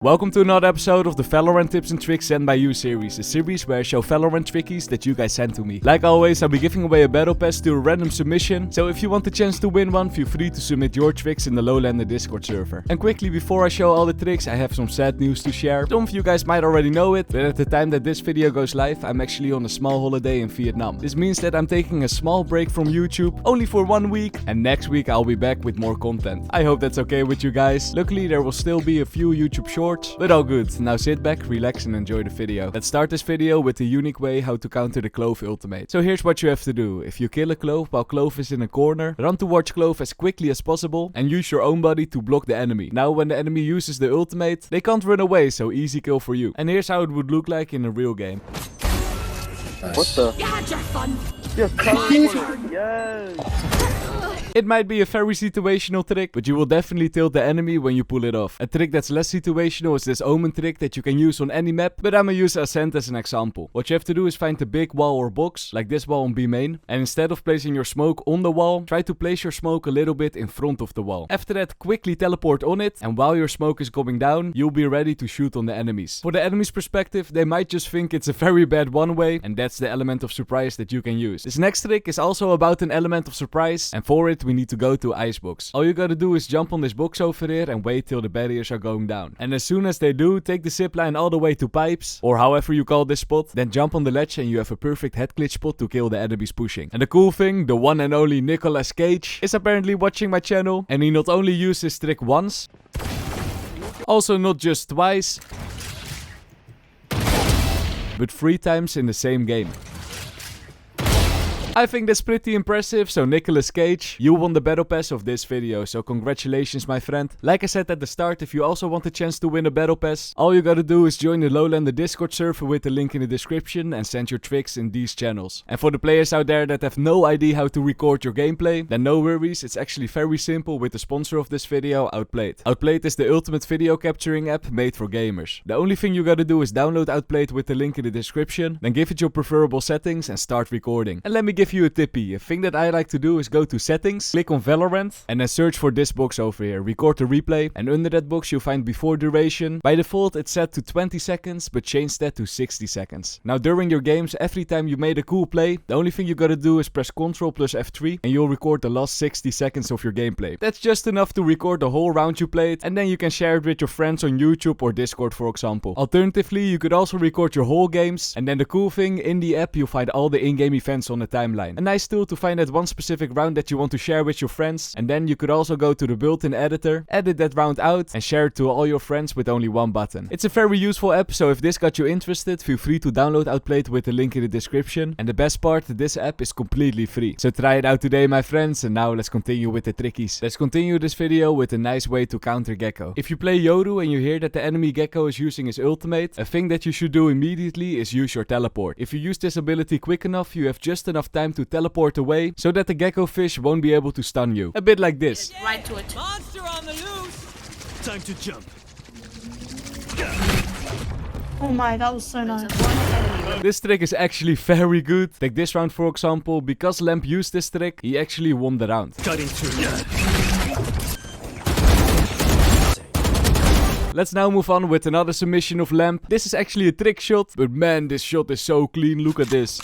Welcome to another episode of the Valorant Tips and Tricks Sent by You series, a series where I show Valorant trickies that you guys send to me. Like always, I'll be giving away a battle pass to a random submission, so if you want the chance to win one, feel free to submit your tricks in the Lowlander Discord server. And quickly before I show all the tricks, I have some sad news to share. Some of you guys might already know it, but at the time that this video goes live, I'm actually on a small holiday in Vietnam. This means that I'm taking a small break from YouTube, only for 1 week, and next week I'll be back with more content. I hope that's okay with you guys. Luckily, there will still be a few YouTube shorts, but all good. Now sit back, relax and enjoy the video. Let's start this video with the unique way how to counter the Clove ultimate. So here's what you have to do. If you kill a Clove while Clove is in a corner, run towards Clove as quickly as possible and use your own body to block the enemy. Now when the enemy uses the ultimate, they can't run away, so easy kill for you. And here's how it would look like in a real game. Nice. What the? You had your fun. Yes. It might be a very situational trick, but you will definitely tilt the enemy when you pull it off. A trick that's less situational is this Omen trick that you can use on any map, but I'ma use Ascent as an example. What you have to do is find a big wall or box, like this wall on B main, and instead of placing your smoke on the wall, try to place your smoke a little bit in front of the wall. After that, quickly teleport on it, and while your smoke is going down, you'll be ready to shoot on the enemies. For the enemy's perspective, they might just think it's a very bad one-way, and that's the element of surprise that you can use. This next trick is also about an element of surprise, and for it we need to go to Icebox. All you gotta do is jump on this box over here and wait till the barriers are going down. And as soon as they do, take the zipline all the way to pipes, or however you call this spot, then jump on the ledge and you have a perfect head glitch spot to kill the enemies pushing. And the cool thing, the one and only Nicolas Cage is apparently watching my channel, and he not only used this trick once, also not just twice, but 3 times in the same game. I think that's pretty impressive, so Nicolas Cage, you won the battle pass of this video, so congratulations my friend. Like I said at the start, if you also want a chance to win a battle pass, all you gotta do is join the Lowlander Discord server with the link in the description and send your tricks in these channels. And for the players out there that have no idea how to record your gameplay, then no worries, it's actually very simple with the sponsor of this video, Outplayed. Outplayed is the ultimate video capturing app made for gamers. The only thing you gotta do is download Outplayed with the link in the description, then give it your preferable settings and start recording. And let me give you a tippy. A thing that I like to do is go to settings, click on Valorant, and then search for this box over here. Record the replay, and under that box you'll find before duration. By default it's set to 20 seconds, but change that to 60 seconds. Now during your games, every time you made a cool play, the only thing you gotta do is press Ctrl plus F3 and you'll record the last 60 seconds of your gameplay. That's just enough to record the whole round you played, and then you can share it with your friends on YouTube or Discord for example. Alternatively, you could also record your whole games, and then the cool thing, in the app you'll find all the in-game events on the timeline. A nice tool to find that one specific round that you want to share with your friends, and then you could also go to the built-in editor, edit that round out, and share it to all your friends with only one button. It's a very useful app, so if this got you interested, feel free to download Outplayed with the link in the description. And the best part, this app is completely free. So try it out today my friends, and now let's continue with the trickies. Let's continue this video with a nice way to counter Gecko. If you play Yoru and you hear that the enemy Gecko is using his ultimate, a thing that you should do immediately is use your teleport. If you use this ability quick enough, you have just enough time to teleport away so that the gecko fish won't be able to stun you. A bit like this. Right to it. Monster on the loose! Time to jump. Oh my, that was so nice. This trick is actually very good. Take this round for example. Because Lamp used this trick, he actually won the round. Cutting through. Let's now move on with another submission of Lamp. This is actually a trick shot, but man, this shot is so clean. Look at this.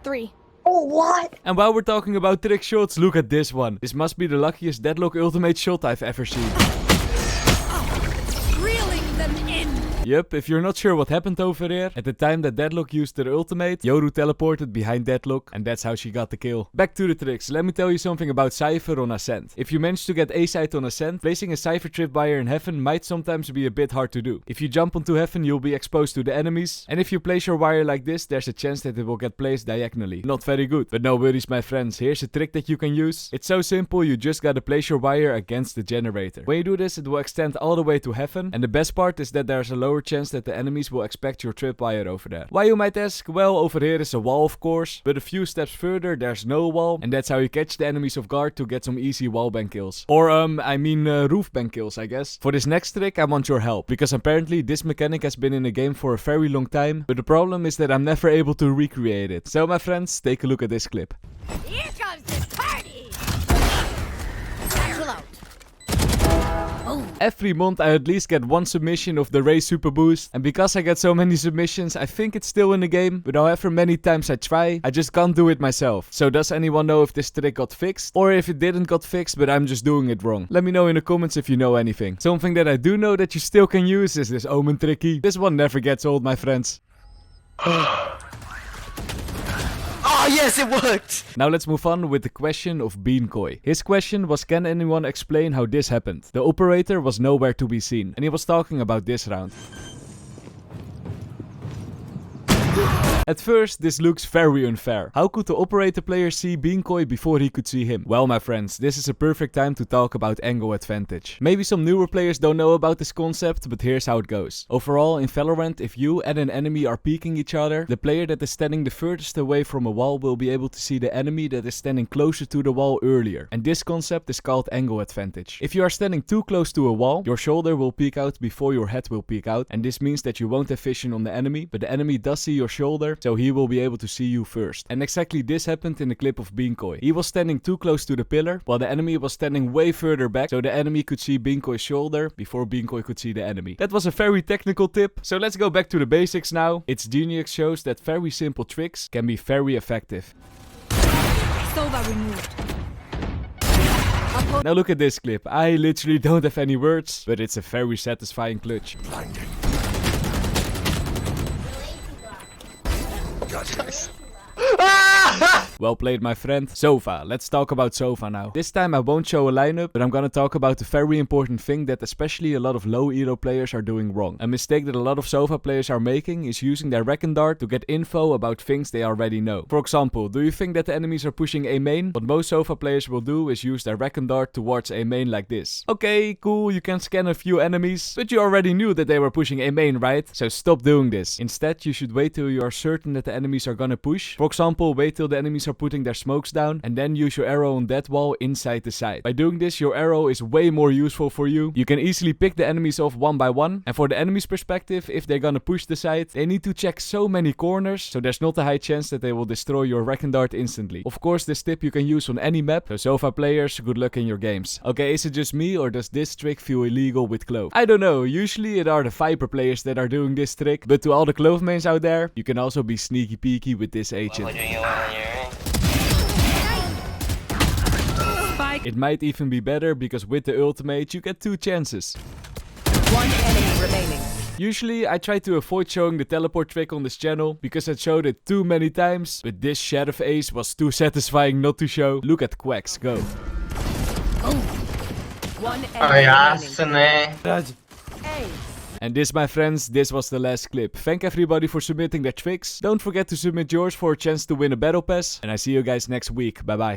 3. Oh, what? And while we're talking about trick shots, look at this one. This must be the luckiest deadlock ultimate shot I've ever seen. Reeling them in. Yep, if you're not sure what happened over here, at the time that Deadlock used their ultimate, Yoru teleported behind Deadlock, and that's how she got the kill. Back to the tricks, let me tell you something about Cypher on Ascent. If you manage to get A-side on Ascent, placing a Cypher tripwire in Heaven might sometimes be a bit hard to do. If you jump onto Heaven, you'll be exposed to the enemies, and if you place your wire like this, there's a chance that it will get placed diagonally. Not very good, but no worries my friends, here's a trick that you can use. It's so simple, you just gotta place your wire against the generator. When you do this, it will extend all the way to Heaven, and the best part is that there's a lower chance that the enemies will expect your tripwire over there. Why you might ask? Well, over here is a wall of course, but a few steps further there's no wall, and that's how you catch the enemies off guard to get some easy wallbang kills. Or roofbang kills I guess. For this next trick I want your help, because apparently this mechanic has been in the game for a very long time, but the problem is that I'm never able to recreate it. So my friends, take a look at this clip. Here comes the party. Chill out. Oh. Every month I at least get one submission of the Ray Super Boost, and because I get so many submissions, I think it's still in the game, but however many times I try, I just can't do it myself. So does anyone know if this trick got fixed? Or if it didn't got fixed, but I'm just doing it wrong? Let me know in the comments if you know anything. Something that I do know that you still can use is this Omen tricky. This one never gets old, my friends. Oh yes, it worked! Now let's move on with the question of Beankoi. His question was, can anyone explain how this happened? The operator was nowhere to be seen, and he was talking about this round. At first, this looks very unfair. How could the operator player see Beankoi before he could see him? Well, my friends, this is a perfect time to talk about angle advantage. Maybe some newer players don't know about this concept, but here's how it goes. Overall, in Valorant, if you and an enemy are peeking each other, the player that is standing the furthest away from a wall will be able to see the enemy that is standing closer to the wall earlier. And this concept is called angle advantage. If you are standing too close to a wall, your shoulder will peek out before your head will peek out, and this means that you won't have vision on the enemy, but the enemy does see your shoulder, so he will be able to see you first. And exactly this happened in the clip of Beankoi. He was standing too close to the pillar, while the enemy was standing way further back, so the enemy could see Beankoi's shoulder before Beankoi could see the enemy. That was a very technical tip, so let's go back to the basics now. Its genius shows that very simple tricks can be very effective. Sova removed. Now look at this clip. I literally don't have any words, but it's a very satisfying clutch. Nice. Well played, my friend. Sova. Let's talk about Sova now. This time I won't show a lineup, but I'm gonna talk about a very important thing that especially a lot of low elo players are doing wrong. A mistake that a lot of Sova players are making is using their Reckon Dart to get info about things they already know. For example, do you think that the enemies are pushing A main? What most Sova players will do is use their Reckon Dart towards A main like this. Okay, cool, you can scan a few enemies, but you already knew that they were pushing A main, right? So stop doing this. Instead, you should wait till you are certain that the enemies are gonna push. For example, wait till the enemies are putting their smokes down, and then use your arrow on that wall inside the site. By doing this, your arrow is way more useful for you. You can easily pick the enemies off one by one, and for the enemy's perspective, if they're gonna push the site, they need to check so many corners, so there's not a high chance that they will destroy your Reckon Dart instantly. Of course, this tip you can use on any map, so Sova players, good luck in your games. Okay, is it just me, or does this trick feel illegal with Clove? I don't know, usually it are the Viper players that are doing this trick, but to all the Clove mains out there, you can also be sneaky peeky with this agent. It might even be better, because with the ultimate you get 2 chances. One enemy remaining. Usually I try to avoid showing the teleport trick on this channel, because I showed it too many times, but this Sheriff Ace was too satisfying not to show. Look at Quacks, go. One enemy remaining. And this, my friends, this was the last clip. Thank everybody for submitting their tricks. Don't forget to submit yours for a chance to win a battle pass, and I see you guys next week. Bye bye.